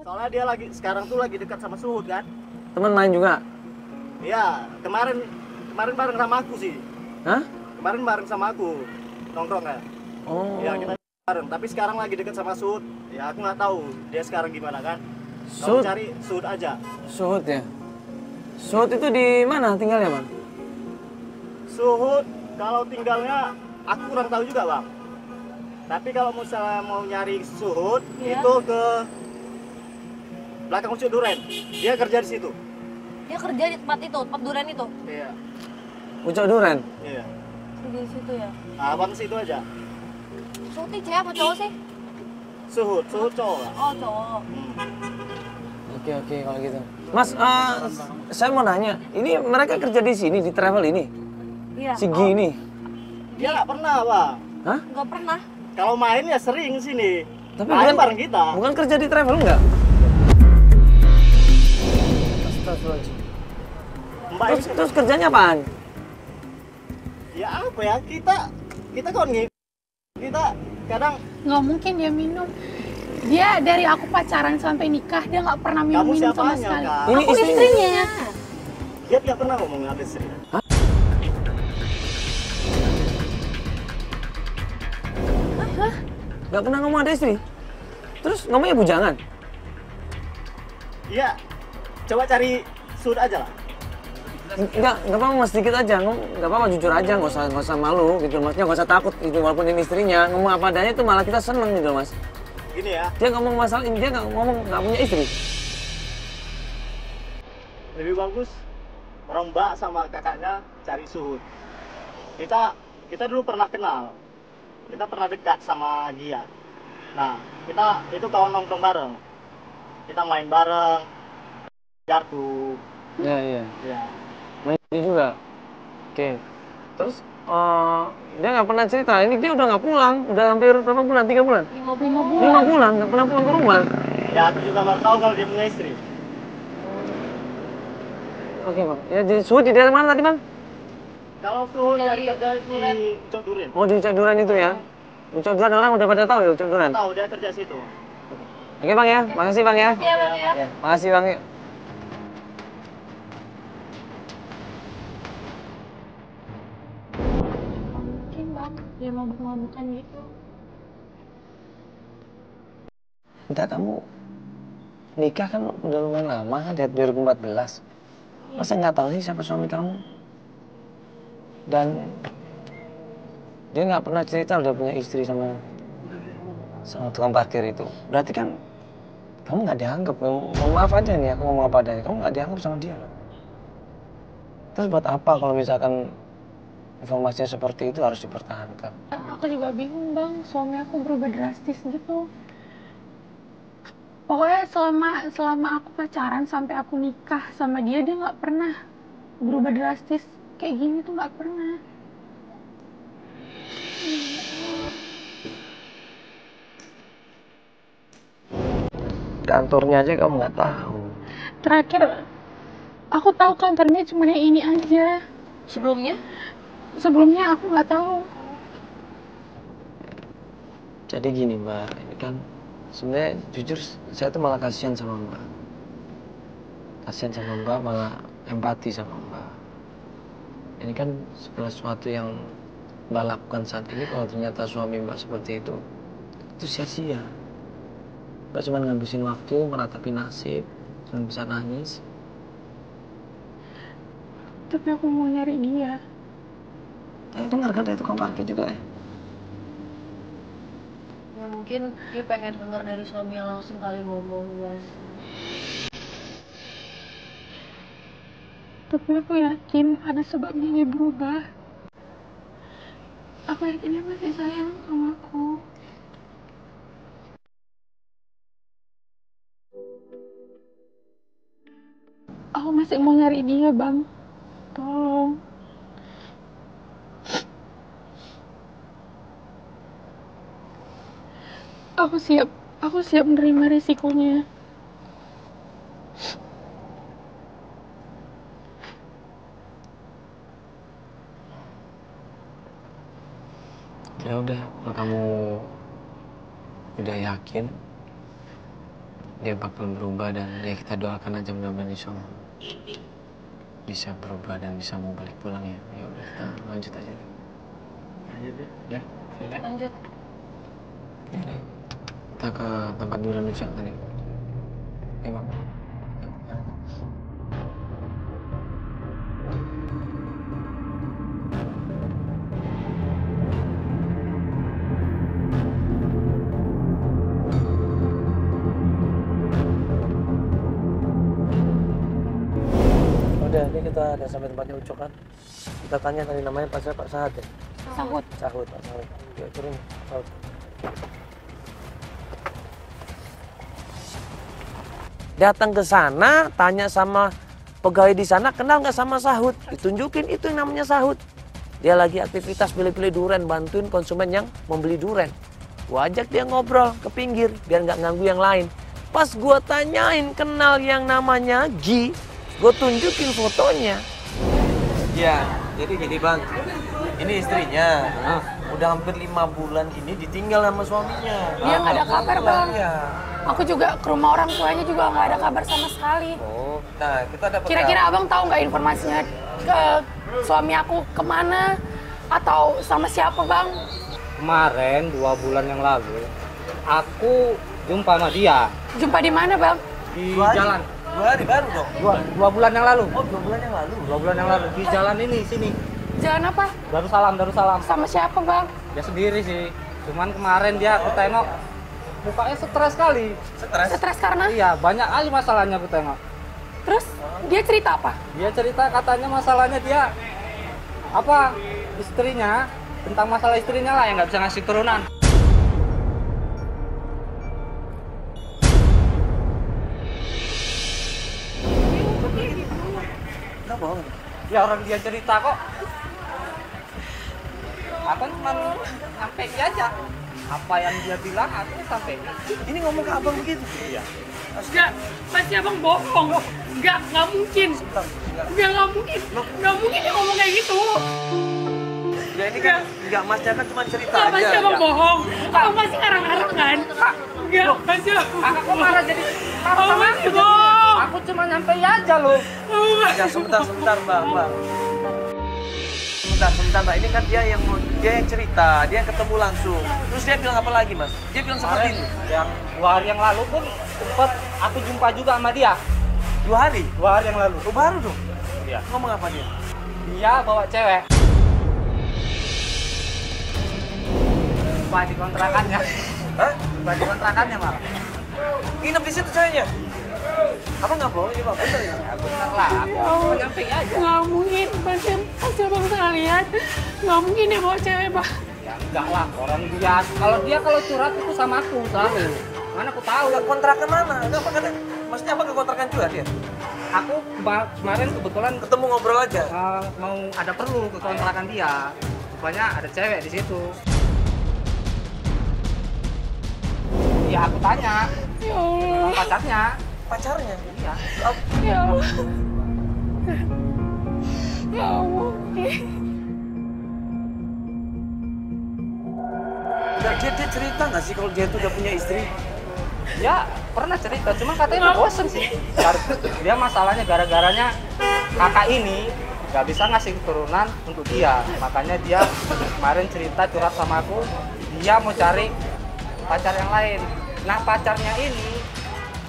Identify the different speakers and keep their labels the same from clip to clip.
Speaker 1: Soalnya dia sekarang tuh lagi dekat sama Suhud kan?
Speaker 2: Teman main juga?
Speaker 1: Iya, kemarin bareng sama aku sih.
Speaker 2: Hah?
Speaker 1: Kemarin bareng sama aku nongkrong ya.
Speaker 2: Oh.
Speaker 1: Ya kita bareng, tapi sekarang lagi dekat sama Suhud. Ya aku nggak tahu dia sekarang gimana kan. Kamu
Speaker 2: Suhud?
Speaker 1: cari Suhud aja.
Speaker 2: Suhud ya? Suhud itu di mana tinggalnya, Bang?
Speaker 1: Suhud kalau tinggalnya aku kurang tahu juga, Bang. Tapi kalau misalnya mau nyari Suhud
Speaker 3: Ya.
Speaker 1: itu ke belakang Ucuk Duren. Dia kerja di situ.
Speaker 3: Dia kerja di tempat itu, tempat durian itu.
Speaker 1: Iya.
Speaker 2: Ucok Duren?
Speaker 1: Iya.
Speaker 3: Kerja di situ ya.
Speaker 1: Nah, abang situ aja.
Speaker 3: Suti cewek apa cowok sih?
Speaker 1: Suhud cowok lah.
Speaker 3: Oh cowok.
Speaker 2: Oke, kalau gitu. Mas, saya mau nanya, ini mereka kerja di sini, di travel ini?
Speaker 3: Iya.
Speaker 2: Si Gi ini?
Speaker 1: Dia nggak pernah, Bang.
Speaker 2: Hah?
Speaker 3: Nggak pernah.
Speaker 1: Kalau main ya sering sini.
Speaker 2: Tapi
Speaker 1: main bareng kita.
Speaker 2: Bukan kerja di travel enggak? Astagfirullahaladzim.
Speaker 1: Mbak ini
Speaker 2: Terus kerjanya apaan?
Speaker 1: ya apa ya? Kita kan kita kadang
Speaker 4: Nggak mungkin dia minum. Dia dari aku pacaran sampai nikah, dia nggak pernah
Speaker 1: kamu
Speaker 4: minum-minum sama
Speaker 1: siapanya
Speaker 4: sekali.
Speaker 1: kan?
Speaker 2: Ini
Speaker 4: Aku istrinya.
Speaker 1: Dia tidak pernah ngomong ada istri.
Speaker 2: Nggak pernah ngomong ada istri? Terus ngomongnya bujangan?
Speaker 1: Iya. Coba cari Suhud aja lah.
Speaker 2: Nggak apa-apa mas, sedikit aja. Nggak apa-apa, jujur aja, nggak usah malu gitu. Maksudnya nggak usah takut gitu, walaupun ini istrinya. Ngomong apa adanya itu malah kita seneng gitu mas.
Speaker 1: Gini ya,
Speaker 2: Dia ngomong masalah ini, dia nggak punya istri.
Speaker 1: lebih bagus orang mbak sama kakaknya cari Suhud. Kita dulu pernah kenal. Kita pernah dekat sama dia. Nah, kita itu kawan nongkrong bareng. Kita main bareng. Garpu.
Speaker 2: Iya.
Speaker 1: Ya.
Speaker 2: Main ini juga. Oke. Terus dia nggak pernah cerita. Ini dia udah nggak pulang. Udah hampir berapa bulan? 3 bulan?
Speaker 3: 5
Speaker 2: 5 bulan nggak pernah pulang ke rumah.
Speaker 1: Ya, aku juga baru tahu kalau dia punya istri.
Speaker 2: Oke bang. Ya jadi Suhud di daerah mana tadi bang?
Speaker 1: Kalau Suhud dari di Ucok Duren.
Speaker 2: Oh di Ucok Duren itu ya. Ucok Duren orang udah pada tahu ya Ucok Duren.
Speaker 1: Tahu dia kerja situ.
Speaker 2: Oke bang ya. Makasih bang ya.
Speaker 3: Iya bang ya.
Speaker 2: Makasih bang ya.
Speaker 4: Mungkin bang, dia mabuk-mabukan gitu.
Speaker 2: Entah kamu nikah kan udah lumayan lama kan dari 2014. Masa nggak tahu sih siapa suami kamu? Dan dia nggak pernah cerita udah punya istri sama tukang parkir itu. Berarti kan kamu nggak dianggap. Mohon maaf aja nih aku ngomong apa adanya. Kamu nggak dianggap sama dia loh. Terus buat apa kalau misalkan informasinya seperti itu harus dipertahankan?
Speaker 4: Aku juga bingung bang, suami aku berubah drastis gitu. Pokoknya selama aku pacaran sampai aku nikah sama dia nggak pernah berubah drastis kayak gini tuh nggak pernah.
Speaker 2: Kantornya aja kamu nggak tahu.
Speaker 4: Terakhir aku tahu kantornya cuma yang ini aja. Sebelumnya aku nggak tahu.
Speaker 2: Jadi gini mbak, ini kan sebenarnya jujur saya tuh malah kasihan sama mbak. Kasihan sama mbak, malah empati sama mbak. Ini kan segala sesuatu yang mbak lakukan saat ini, kalau ternyata suami mbak seperti itu sia-sia. Mbak cuma ngabisin waktu, meratapi nasib, cuma bisa nangis.
Speaker 4: Tapi aku mau nyari dia.
Speaker 2: Dengar kan dari tukang parkir juga ya?
Speaker 3: Ya mungkin dia pengen dengar dari suami yang langsung kali ngomong bang.
Speaker 4: Tapi aku yakin ada sebabnya dia berubah. Aku yakin dia masih sayang sama aku. Aku masih mau nyari dia bang. Tolong. Aku siap menerima risikonya.
Speaker 2: Ya udah, kalau kamu udah yakin dia bakal berubah, dan ya kita doakan aja mudah-mudahan insya Allah bisa berubah dan bisa mau balik pulang ya. Ya udah, kita lanjut aja.
Speaker 1: Lanjut deh.
Speaker 2: Ya.
Speaker 3: Lanjut.
Speaker 2: Kita ke tempat dulu Nusa tadi. Ya bang. Udah, ini kita udah sampai tempatnya Ucok kan. Kita tanya tadi namanya Pak Sahad ya?
Speaker 4: Sahut.
Speaker 2: Sahut, Pak Sahut. Yuk turun, Sahut. Datang ke sana, tanya sama pegawai di sana, kenal nggak sama Sahut? Ditunjukin itu yang namanya Sahut. Dia lagi aktivitas pilih-pilih duren, bantuin konsumen yang membeli duren. Gua ajak dia ngobrol ke pinggir, biar nggak ganggu yang lain. Pas gua tanyain kenal yang namanya Gi, gua tunjukin fotonya.
Speaker 5: Ya, jadi gini bang, ini istrinya. Udah hampir 5 bulan ini ditinggal sama suaminya.
Speaker 4: Dia nggak ada kabar, Bang.
Speaker 5: Ya.
Speaker 4: Aku juga ke rumah orang tuanya juga nggak ada kabar sama sekali.
Speaker 5: Oh, nah kita dapat.
Speaker 4: Kira-kira abang tahu nggak informasinya ke suami aku kemana atau sama siapa bang?
Speaker 6: Kemarin 2 bulan yang lalu aku jumpa sama dia
Speaker 4: Jumpa di mana bang?
Speaker 6: di
Speaker 5: 2 hari.
Speaker 6: jalan
Speaker 5: 2 hari baru dong.
Speaker 6: 2 bulan yang lalu.
Speaker 5: Oh, 2 bulan yang lalu.
Speaker 6: 2 bulan yang lalu di jalan ini sini.
Speaker 4: Jalan apa?
Speaker 6: Darussalam.
Speaker 4: Sama siapa bang?
Speaker 6: Dia sendiri sih. Cuman kemarin dia aku tengok mukanya stres sekali.
Speaker 5: Stres.
Speaker 4: Stres karena?
Speaker 6: Iya, banyak kali masalahnya aku tengok.
Speaker 4: Terus dia cerita apa?
Speaker 6: Dia cerita katanya masalahnya dia apa istrinya, tentang masalah istrinya lah yang nggak bisa ngasih turunan.
Speaker 5: Enggak bohong.
Speaker 6: Ya orang dia cerita kok. Aku cuma nyampein aja. Apa yang dia bilang aku sampein.
Speaker 5: Ini ngomong ke abang begitu? Iya.
Speaker 4: Enggak, pasti abang bohong. Enggak mungkin. Enggak mungkin. Enggak mungkin dia ngomong kayak gitu.
Speaker 5: Ya ini kan enggak, masnya kan cuma cerita
Speaker 4: Enggak,
Speaker 5: aja.
Speaker 4: pasti abang bohong. Abang pasti ngarang-ngarang kan? Enggak, pasti
Speaker 6: Kakak kok marah jadi
Speaker 4: abang pasti bohong.
Speaker 6: aku cuma nyampein aja loh.
Speaker 5: Ya sebentar Mbak. Sebentar Mbak. Ini kan dia yang cerita, dia yang ketemu langsung. Terus dia bilang apa lagi Mas? Dia bilang seperti ini.
Speaker 6: Yang 2 hari yang lalu pun sempat aku jumpa juga sama dia.
Speaker 5: 2 hari?
Speaker 6: 2 hari yang lalu.
Speaker 5: Oh, baru dong.
Speaker 6: Iya.
Speaker 5: Ngomong apa dia?
Speaker 6: Dia bawa cewek. Lupa di kontrakannya.
Speaker 5: Hah?
Speaker 6: Lupa di kontrakannya malah.
Speaker 5: Nginep di situ ceweknya? Apa nggak bohong ini Pak? Bener ya?
Speaker 6: Ya bener lah, aku cuma nyampein aja.
Speaker 4: Nggak mungkin, pasti abang salah lihat. Nggak mungkin dia bawa cewek bang.
Speaker 6: Ya enggak lah, orang dia. Kalau curhat itu sama aku selalu. Mana aku tahu.
Speaker 5: Nggak kontrakan mana? Nggak apa kata? Maksudnya apa ke kontrakan juga dia?
Speaker 6: Aku kemarin kebetulan
Speaker 5: Ketemu ngobrol aja?
Speaker 6: mau ada perlu ke kontrakan dia. Rupanya ada cewek di situ. Ya aku tanya,
Speaker 4: Ya Allah,
Speaker 6: pacarnya.
Speaker 5: Pacarnya?
Speaker 6: Iya.
Speaker 4: ya Allah. Ya Allah.
Speaker 5: Dia cerita nggak sih kalau dia tuh udah punya istri?
Speaker 6: Ya pernah cerita, cuma katanya bosen sih. Dia masalahnya gara-garanya kakak ini nggak bisa ngasih keturunan untuk dia. Makanya dia kemarin cerita curhat sama aku, dia mau cari pacar yang lain. Nah pacarnya ini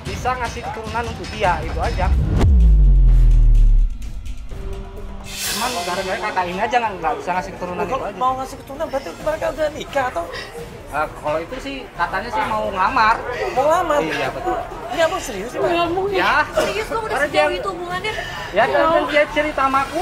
Speaker 6: bisa ngasih keturunan untuk dia, itu aja. Cuman gara-gara kakak ini aja nggak bisa ngasih keturunan itu
Speaker 5: Kalau
Speaker 6: aja.
Speaker 5: mau ngasih keturunan berarti mereka udah nikah atau
Speaker 6: Kalau itu sih katanya sih mau ngelamar.
Speaker 5: mau lamar?
Speaker 6: Iya betul.
Speaker 5: Ini abang serius sih Pak?
Speaker 4: Nggak mungkin.
Speaker 6: Ya,
Speaker 3: Serius lo udah
Speaker 6: Karena
Speaker 3: sejauh
Speaker 6: dia-
Speaker 3: itu hubungannya?
Speaker 6: ya dan dia cerita sama aku.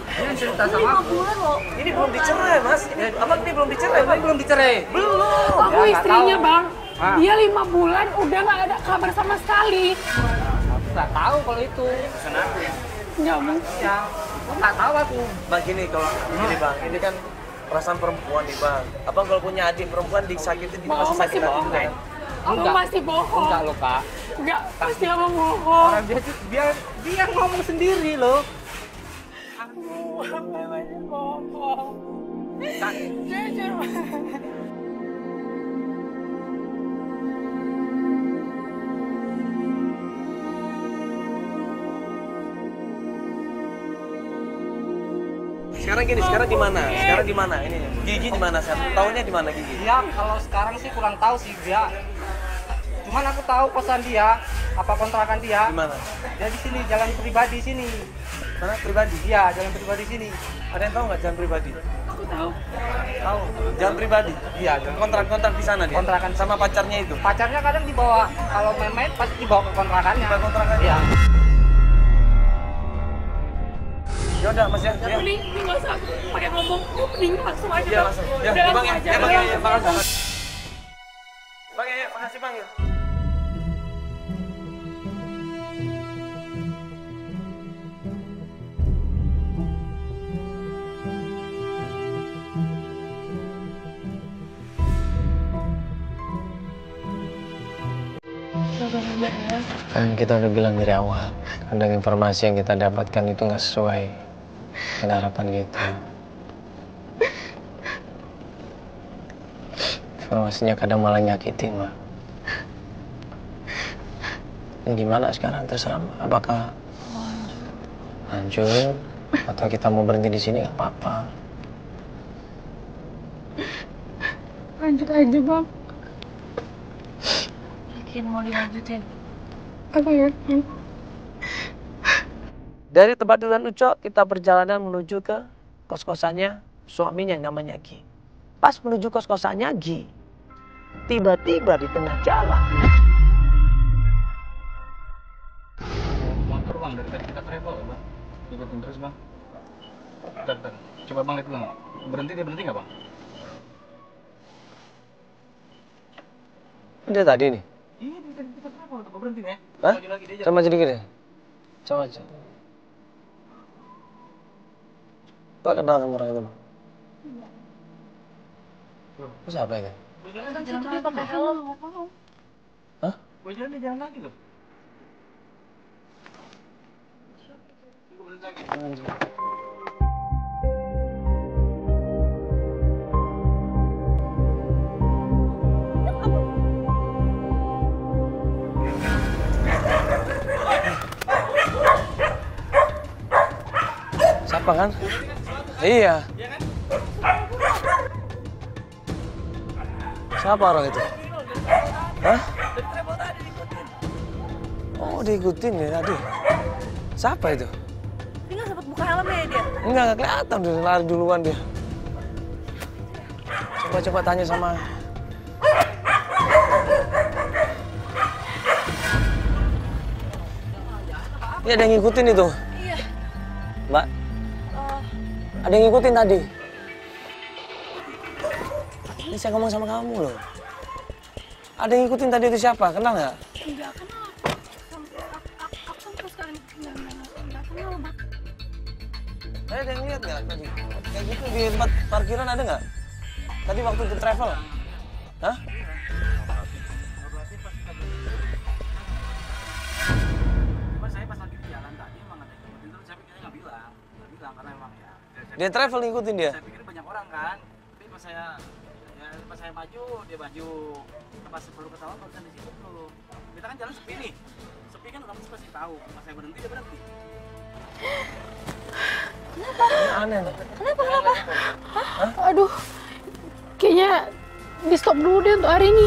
Speaker 6: Dia cerita sama
Speaker 3: 5
Speaker 6: aku.
Speaker 3: bulan loh.
Speaker 5: Ini belum dicerai Mas. Abang ini belum dicerai
Speaker 6: Tapi
Speaker 5: Pak?
Speaker 6: belum dicerai.
Speaker 5: Belum.
Speaker 4: Aku
Speaker 6: Ya, nggak
Speaker 4: istrinya
Speaker 6: tahu.
Speaker 4: bang.
Speaker 6: Ah.
Speaker 4: Dia 5 bulan udah nggak ada kabar sama sekali.
Speaker 6: Aku nggak tahu kalau itu.
Speaker 4: Nggak mungkin.
Speaker 6: Ya, aku nggak tahu aku.
Speaker 5: Bang gini kalau gini Bang, ini kan perasaan perempuan nih Bang. Abang kalau punya adik perempuan disakitin ini
Speaker 4: Bohong,
Speaker 5: masih sakit
Speaker 4: masih
Speaker 5: hati
Speaker 4: bohong
Speaker 5: juga
Speaker 4: kan?
Speaker 5: kan?
Speaker 4: Abang
Speaker 6: Enggak.
Speaker 4: masih bohong.
Speaker 6: Enggak loh kak.
Speaker 4: Enggak, pasti abang bohong.
Speaker 6: Orang dia ngomong sendiri loh.
Speaker 4: Abang masih bohong.
Speaker 6: Kak,
Speaker 4: Jujur.
Speaker 5: Sekarang gini, sekarang di mana? Sekarang di mana? Ini Gigi di mana? Tahunya di mana Gigi?
Speaker 6: Dia kalau sekarang sih kurang tahu sih dia. Cuman aku tahu kosan dia, apa kontrakan dia.
Speaker 5: Di mana?
Speaker 6: Dia di sini jalan pribadi sini.
Speaker 5: Mana pribadi?
Speaker 6: Iya, jalan pribadi sini.
Speaker 5: Ada yang tahu nggak jalan pribadi?
Speaker 3: Aku tahu.
Speaker 5: Tahu. Jalan pribadi.
Speaker 6: Iya, jalan
Speaker 5: Kontrak-kontrak di sana dia.
Speaker 6: Kontrakan.
Speaker 5: Sama pacarnya itu.
Speaker 6: Pacarnya kadang dibawa kalau main-main pasti dibawa ke kontrakannya.
Speaker 5: Dibawa kontrakan.
Speaker 6: Iya.
Speaker 5: Ya udah Mas ya. Ya.
Speaker 3: Mending nggak usah pakai ngomong. Mending langsung aja.
Speaker 5: Iya langsung. Ya,
Speaker 3: Udah,
Speaker 5: Bang ya.
Speaker 3: langsung aja.
Speaker 5: Ya Bang ya.
Speaker 3: Udah,
Speaker 5: Makasih.
Speaker 3: langsung.
Speaker 5: Bang ya, makasih Bang ya.
Speaker 2: Kan kita udah bilang dari awal, kadang informasi yang kita dapatkan itu nggak sesuai dengan harapan kita. Informasinya kadang malah nyakitin, Mbak. Ini gimana sekarang terserah, Mbak. Apakah lanjut atau kita mau berhenti di sini nggak apa-apa.
Speaker 4: Lanjut aja, Bang.
Speaker 3: Yakin mau dilanjutin?
Speaker 4: Aku yakin.
Speaker 2: Dari tempat Dulan Ucok, kita perjalanan menuju ke kos-kosannya suaminya yang namanya Gi. Pas menuju kos-kosannya Gi, tiba-tiba di tengah jalan.
Speaker 7: Motor bang, dari tadi kita travel bang. Ikutin terus bang. Bentar. Coba bang lihat bang. Dia berhenti nggak bang?
Speaker 2: Dia tadi nih.
Speaker 7: Iya, dari tadi kita travel, coba berhenti nih.
Speaker 2: Hah?
Speaker 7: Maju lagi dia.
Speaker 2: Sama sedikit deh. Sama aja. Pak kenal sama orang itu? Itu siapa itu?
Speaker 3: Kan situ dia pakai helm.
Speaker 2: Hah?
Speaker 7: Gue jalan dia jalan lagi loh. Gue berhenti lagi.
Speaker 2: Siapa kan? Iya. Siapa orang itu? Hah? Oh, diikutin ya tadi. Siapa itu?
Speaker 3: Dia nggak sempat buka helmnya ya dia.
Speaker 2: Enggak kelihatan, udah lari duluan dia. Coba tanya sama. Ini ada yang ngikutin itu.
Speaker 3: Iya.
Speaker 2: Mbak, ada yang ngikutin tadi. Ini saya ngomong sama kamu loh. Ada yang ngikutin tadi itu siapa? Kenal nggak?
Speaker 3: Enggak kenal. Aku sama sekali nggak kenal, Bang.
Speaker 2: Ada yang lihat nggak tadi? Kayak gitu di tempat parkiran ada nggak? Tadi waktu ke travel? Hah?
Speaker 7: Cuma saya pas lagi di jalan tadi emang ada yang ngikutin terus saya pikirnya nggak bilang karena emang ya.
Speaker 2: Dia travel ngikutin dia?
Speaker 7: Saya pikir banyak orang kan, tapi pas saya maju dia maju. Pas baru ketahuan barusan di situ tuh. Kita kan jalan sepi nih, sepi kan otomatis pasti tahu. Pas saya berhenti dia berhenti.
Speaker 2: Aneh.
Speaker 4: Aduh, kayaknya di stop dulu deh untuk hari ini.